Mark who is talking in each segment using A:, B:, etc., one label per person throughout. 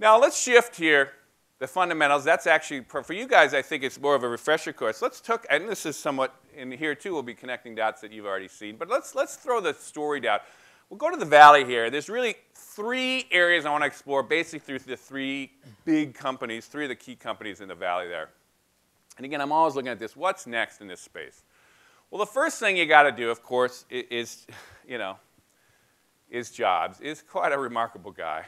A: Now let's shift here, the fundamentals. That's actually, for you guys, I think it's more of a refresher course. And this is somewhat, in here too, we'll be connecting dots that you've already seen. But let's throw the story down. We'll go to the valley here. There's really 3 areas I want to explore, basically through the 3 big companies, 3 of the key companies in the valley there. And again, I'm always looking at this. What's next in this space? Well, the first thing you got to do, of course, is Jobs. Is quite a remarkable guy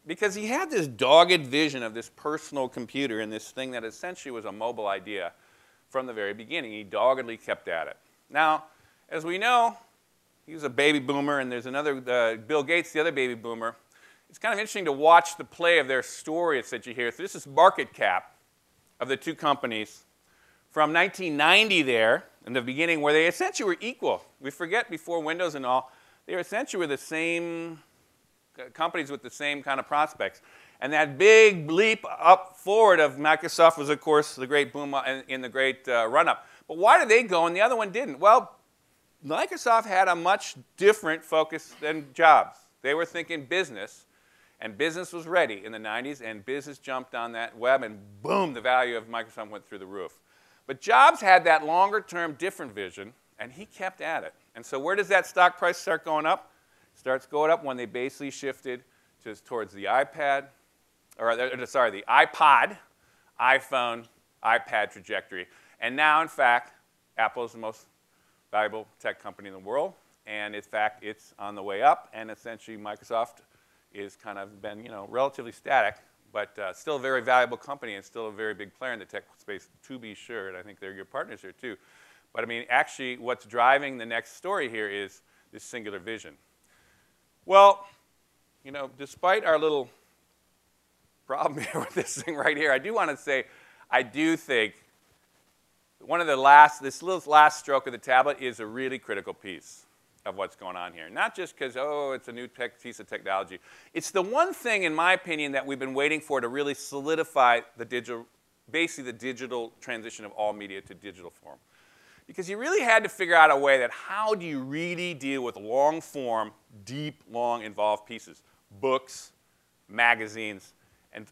A: because he had this dogged vision of this personal computer and this thing that essentially was a mobile idea from the very beginning. He doggedly kept at it. Now, as we know, he was a baby boomer, and there's another, Bill Gates, the other baby boomer. It's kind of interesting to watch the play of their stories that you hear. So this is market cap of the 2 companies from 1990 there, in the beginning, where they essentially were equal. We forget before Windows and all, they were essentially the same companies with the same kind of prospects. And that big leap up forward of Microsoft was, of course, the great boom in the great run-up. But why did they go and the other one didn't? Well, Microsoft had a much different focus than Jobs. They were thinking business, and business was ready in the 90s, and business jumped on that web, and boom, the value of Microsoft went through the roof. But Jobs had that longer-term different vision, and he kept at it. And so where does that stock price start going up? It starts going up when they basically shifted towards the iPad, sorry, the iPod, iPhone, iPad trajectory. And now, in fact, Apple is the most valuable tech company in the world, and in fact, it's on the way up, and essentially Microsoft is kind of been, relatively static, but still a very valuable company and still a very big player in the tech space, to be sure, and I think they're your partners here too. But I mean, actually, what's driving the next story here is this singular vision. Well, despite our little problem here with this thing right here, I do want to say, I do think one of the this little last stroke of the tablet is a really critical piece of what's going on here. Not just because, oh, it's a new piece of technology. It's the one thing, in my opinion, that we've been waiting for to really solidify basically the digital transition of all media to digital form. Because you really had to figure out a way that how do you really deal with long form, deep, long, involved pieces? Books, magazines,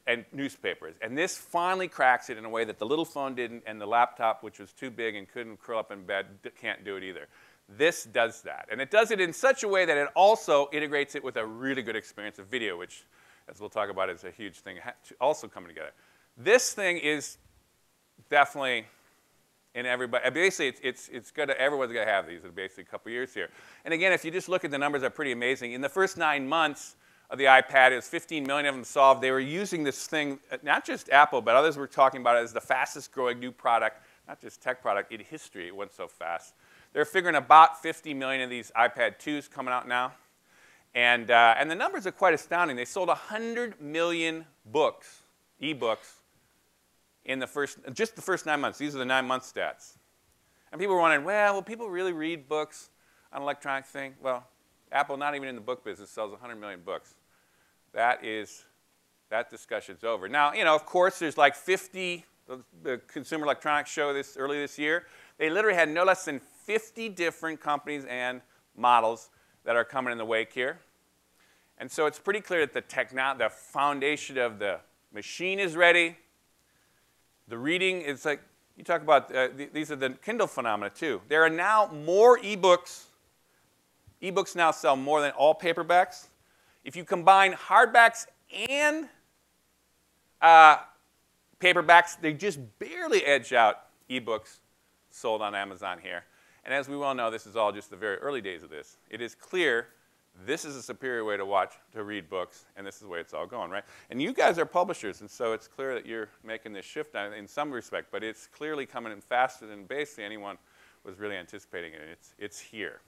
A: and newspapers. And this finally cracks it in a way that the little phone didn't, and the laptop, which was too big and couldn't curl up in bed, can't do it either. This does that. And it does it in such a way that it also integrates it with a really good experience of video, which, as we'll talk about, is a huge thing also coming together. This thing is definitely in everybody. Basically, everyone's going to have these in basically a couple years here. And again, if you just look at the numbers, they're pretty amazing. In the first 9 months of the iPad, it was 15 million of them solved. They were using this thing, not just Apple, but others were talking about it as the fastest growing new product, not just tech product, in history. It went so fast. They're figuring about 50 million of these iPad 2s coming out now. And the numbers are quite astounding. They sold 100 million books, e-books, in just the first 9 months. These are the 9-month stats. And people were wondering, well, will people really read books on an electronic thing? Well, Apple, not even in the book business, sells 100 million books. That discussion's over. Now, of course, there's like 50, the Consumer Electronics Show early this year. They literally had no less than 50 different companies and models that are coming in the wake here. And so it's pretty clear that the foundation of the machine is ready. The reading is like, you talk about, these are the Kindle phenomena too. There are now more e-books. E-books now sell more than all paperbacks. If you combine hardbacks and paperbacks, they just barely edge out e-books sold on Amazon here. And as we well know, this is all just the very early days of this. It is clear this is a superior way to read books, and this is the way it's all going, right? And you guys are publishers, and so it's clear that you're making this shift in some respect, but it's clearly coming in faster than basically anyone was really anticipating it. It's here.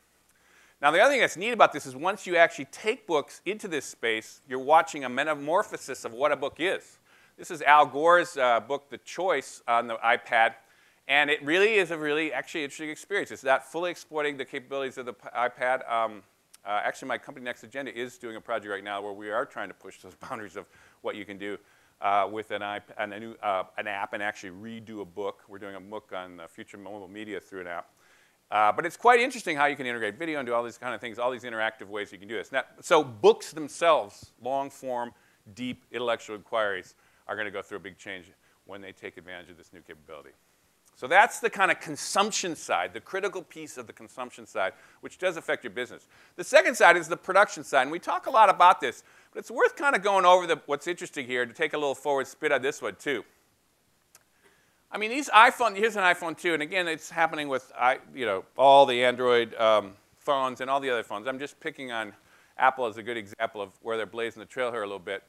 A: Now, the other thing that's neat about this is once you actually take books into this space, you're watching a metamorphosis of what a book is. This is Al Gore's book, The Choice, on the iPad. And it really is a really actually interesting experience. It's not fully exploiting the capabilities of the iPad. Actually, my company Next Agenda is doing a project right now where we are trying to push those boundaries of what you can do with an app and actually redo a book. We're doing a book on future mobile media through an app. But it's quite interesting how you can integrate video and do all these kind of things, all these interactive ways you can do this. Now, so books themselves, long form, deep intellectual inquiries are going to go through a big change when they take advantage of this new capability. So that's the kind of consumption side, the critical piece of the consumption side, which does affect your business. The second side is the production side, and we talk a lot about this, but it's worth kind of going over what's interesting here to take a little forward spit on this one, too. I mean, these iPhone, here's an iPhone 2, and again, it's happening with all the Android phones and all the other phones. I'm just picking on Apple as a good example of where they're blazing the trail here a little bit.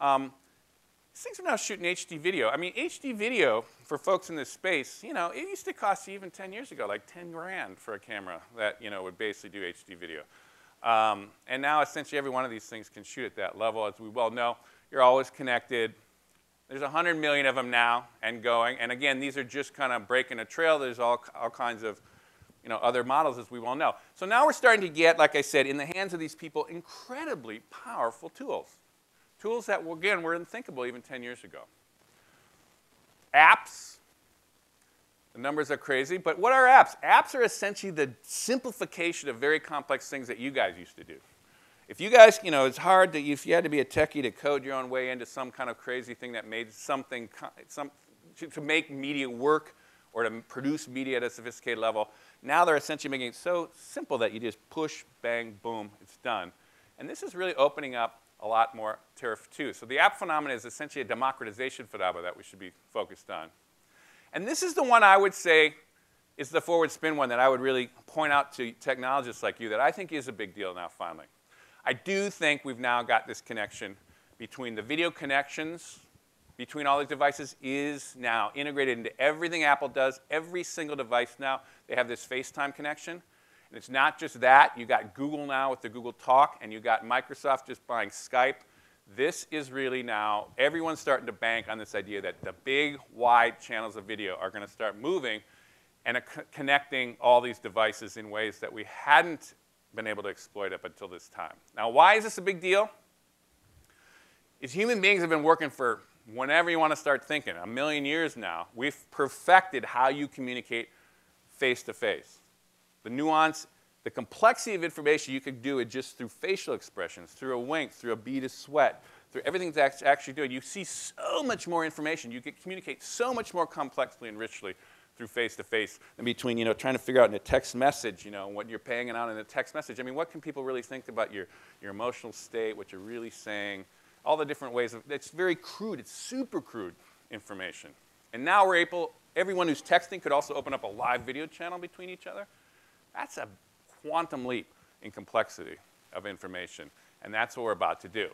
A: These things are now shooting HD video. I mean, HD video, for folks in this space, it used to cost you even 10 years ago, like 10 grand for a camera that, would basically do HD video. And now, essentially, every one of these things can shoot at that level. As we well know, you're always connected. There's 100 million of them now and going. And again, these are just kind of breaking a trail. There's all kinds of other models, as we well know. So now we're starting to get, like I said, in the hands of these people, incredibly powerful tools. Tools that, again, were unthinkable even 10 years ago. Apps. The numbers are crazy, but what are apps? Apps are essentially the simplification of very complex things that you guys used to do. If you guys, it's hard if you had to be a techie to code your own way into some kind of crazy thing that made something, to make media work or to produce media at a sophisticated level, now they're essentially making it so simple that you just push, bang, boom, it's done. And this is really opening up a lot more turf, too. So the app phenomenon is essentially a democratization phenomenon that we should be focused on. And this is the one I would say is the forward spin one that I would really point out to technologists like you that I think is a big deal now, finally. I do think we've now got this connection between the video connections between all these devices is now integrated into everything Apple does. Every single device now, they have this FaceTime connection. And it's not just that. You got Google now with the Google Talk, and you got Microsoft just buying Skype. This is really now, everyone's starting to bank on this idea that the big, wide channels of video are going to start moving and connecting all these devices in ways that we hadn't been able to exploit up until this time. Now, why is this a big deal? Is human beings have been working for whenever you want to start thinking, a million years now. We've perfected how you communicate face-to-face. The nuance, the complexity of information, you could do it just through facial expressions, through a wink, through a bead of sweat, through everything that's actually doing. You see so much more information. You can communicate so much more complexly and richly through face-to-face than between, trying to figure out in a text message, what you're paying out in a text message. I mean, what can people really think about your emotional state, what you're really saying, all the different ways of, it's very crude, it's super crude information. And now we're able, everyone who's texting could also open up a live video channel between each other. That's a quantum leap in complexity of information, and that's what we're about to do.